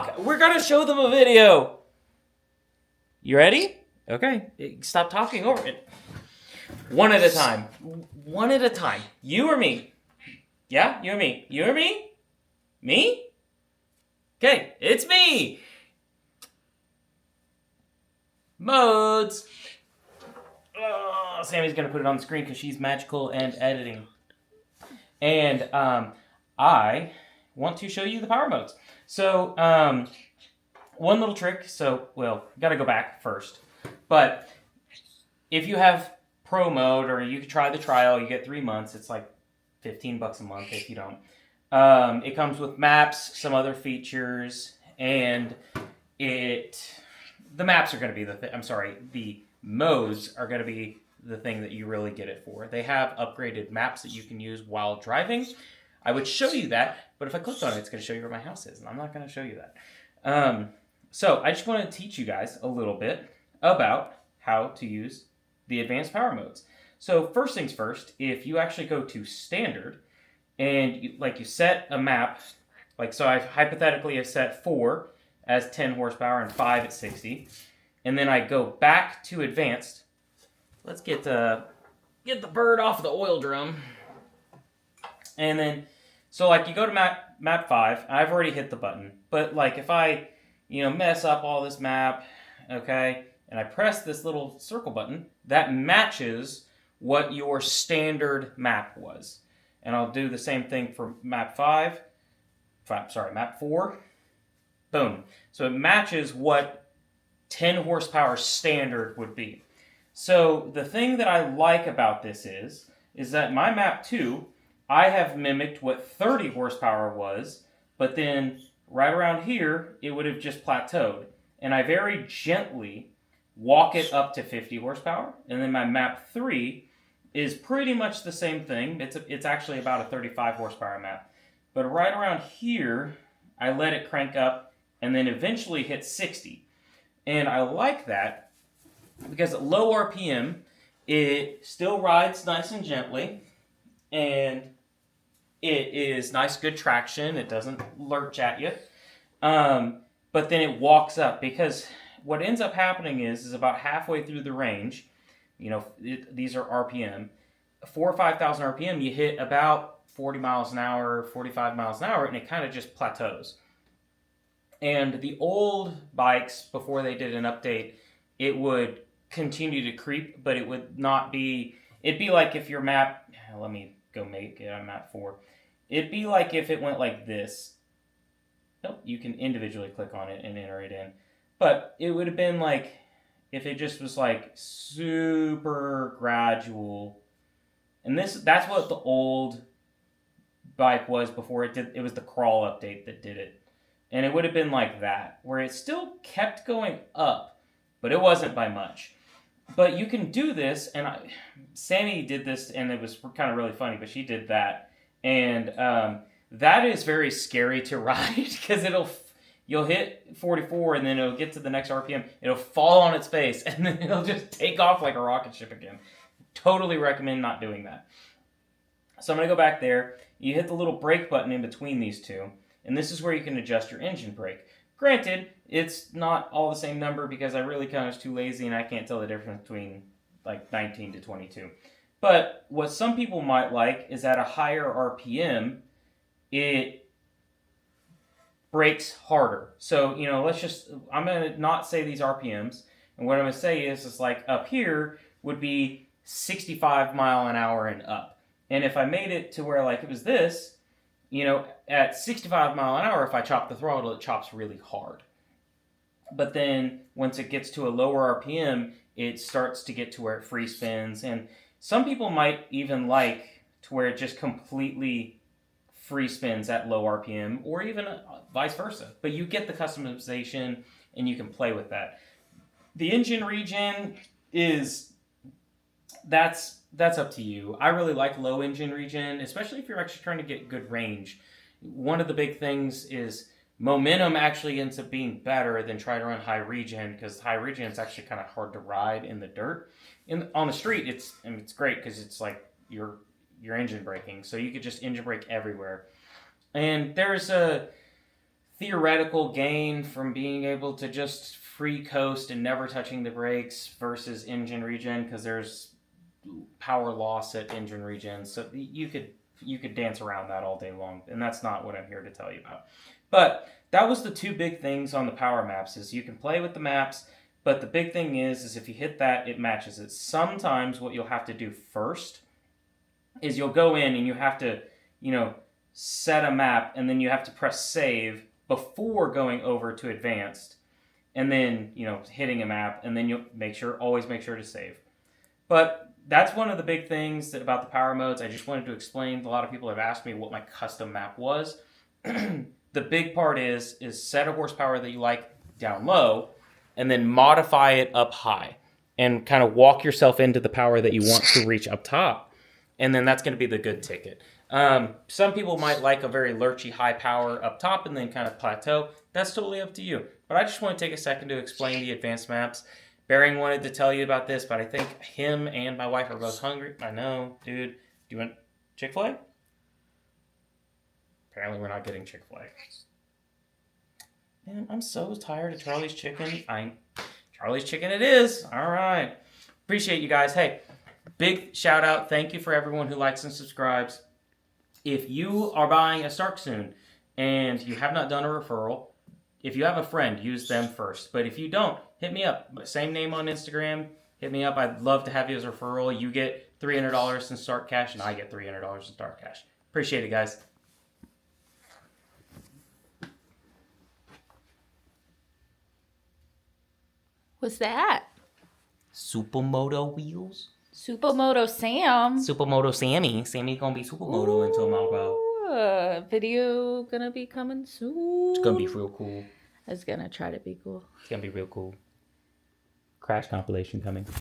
talk. We're going to show them a video. You ready? Okay. Stop talking over it. One at a time. One at a time. You or me? Yeah? You or me? You or me? Me? Okay. It's me. Modes. Oh, Sammy's going to put it on the screen because she's magical and editing. And I want to show you the power modes. So, one little trick. So, well, got to go back first. But if you have Pro mode, or you could try the trial, you get 3 months. It's like $15 a month if you don't. It comes with maps, some other features, and the maps are going to be the modes are going to be the thing that you really get it for. They have upgraded maps that you can use while driving. I would show you that, but if I clicked on it, it's going to show you where my house is, and I'm not going to show you that. So I just want to teach you guys a little bit about how to use the advanced power modes. So first things first, if you actually go to standard, and you set a map, so I hypothetically have set 4 as 10 horsepower and 5 at 60, and then I go back to advanced. Let's get the bird off the oil drum. And then, so you go to map 5, I've already hit the button, but if I, mess up all this map, okay, and I press this little circle button, that matches what your standard map was. And I'll do the same thing for map 4. Boom. So it matches what 10 horsepower standard would be. So the thing that I like about this is that my map 2, I have mimicked what 30 horsepower was, but then right around here, it would have just plateaued. And I very gently walk it up to 50 horsepower. And then my map 3 is pretty much the same thing. It's actually about a 35 horsepower map. But right around here, I let it crank up and then eventually hit 60. And I like that because at low RPM, it still rides nice and gently. And it is nice, good traction. It doesn't lurch at you. But then it walks up, because what ends up happening is about halfway through the range, these are RPM, 4,000 or 5,000 RPM, you hit about 40 miles an hour, 45 miles an hour, and it kind of just plateaus. And the old bikes, before they did an update, it would continue to creep, but it would not be, it'd be like if your map, let me go make it on map 4. It'd be like if it went like this. Nope, you can individually click on it and enter it in. But it would have been like if it just was super gradual. And that's what the old bike was before it did. It was the crawl update that did it. And it would have been like that, where it still kept going up, but it wasn't by much. But you can do this, and Sammy did this, and it was kind of really funny, but she did that. And that is very scary to ride, because you'll hit 44, and then it'll get to the next RPM, it'll fall on its face, and then it'll just take off like a rocket ship again. Totally recommend not doing that. So I'm going to go back there. You hit the little brake button in between these two, and this is where you can adjust your engine brake. Granted, it's not all the same number because I really kind of was too lazy and I can't tell the difference between 19 to 22. But what some people might like is at a higher RPM, it brakes harder. So, I'm going to not say these RPMs. And what I'm going to say is up here would be 65 mile an hour and up. And if I made it to where it was this, at 65 mile an hour, if I chop the throttle, it chops really hard. But then once it gets to a lower RPM, it starts to get to where it free spins. And some people might even like to where it just completely free spins at low RPM, or even vice versa. But you get the customization and you can play with that. The engine regen that's up to you. I really like low engine regen, especially if you're actually trying to get good range. One of the big things is momentum actually ends up being better than trying to run high regen, because high regen is actually kind of hard to ride in the dirt. On the street, it's great because it's you're engine braking, so you could just engine brake everywhere. And there's a theoretical gain from being able to just free coast and never touching the brakes versus engine regen, because there's power loss at engine regen. So you could dance around that all day long, and that's not what I'm here to tell you about. But that was the two big things on the power maps, is you can play with the maps, but the big thing is if you hit that, it matches it. Sometimes what you'll have to do first is you'll go in and you have to, set a map, and then you have to press save before going over to advanced, and then, hitting a map, and then you'll always make sure to save. But that's one of the big things about the power modes. I just wanted to explain. A lot of people have asked me what my custom map was. The big part is set a horsepower that you like down low, and then modify it up high, and kind of walk yourself into the power that you want to reach up top, and then that's going to be the good ticket. Some people might like a very lurchy high power up top and then kind of plateau. That's totally up to you. But I just want to take a second to explain the advanced maps. Baring wanted to tell you about this, but I think him and my wife are both hungry. I know, dude. Do you want Chick-fil-A? Apparently we're not getting Chick-fil-A. Man, I'm so tired of Charlie's Chicken. Charlie's Chicken it is. All right. Appreciate you guys. Hey, big shout out. Thank you for everyone who likes and subscribes. If you are buying a Stark soon and you have not done a referral, if you have a friend, use them first. But if you don't, hit me up. Same name on Instagram. Hit me up. I'd love to have you as a referral. You get $300 in Stark cash, and I get $300 in Stark cash. Appreciate it, guys. What's that? Supermoto wheels. Supermoto Sam. Supermoto Sammy. Sammy's gonna be Supermoto until tomorrow. Video gonna be coming soon. It's gonna be real cool. It's gonna try to be cool. It's gonna be real cool. Crash compilation coming.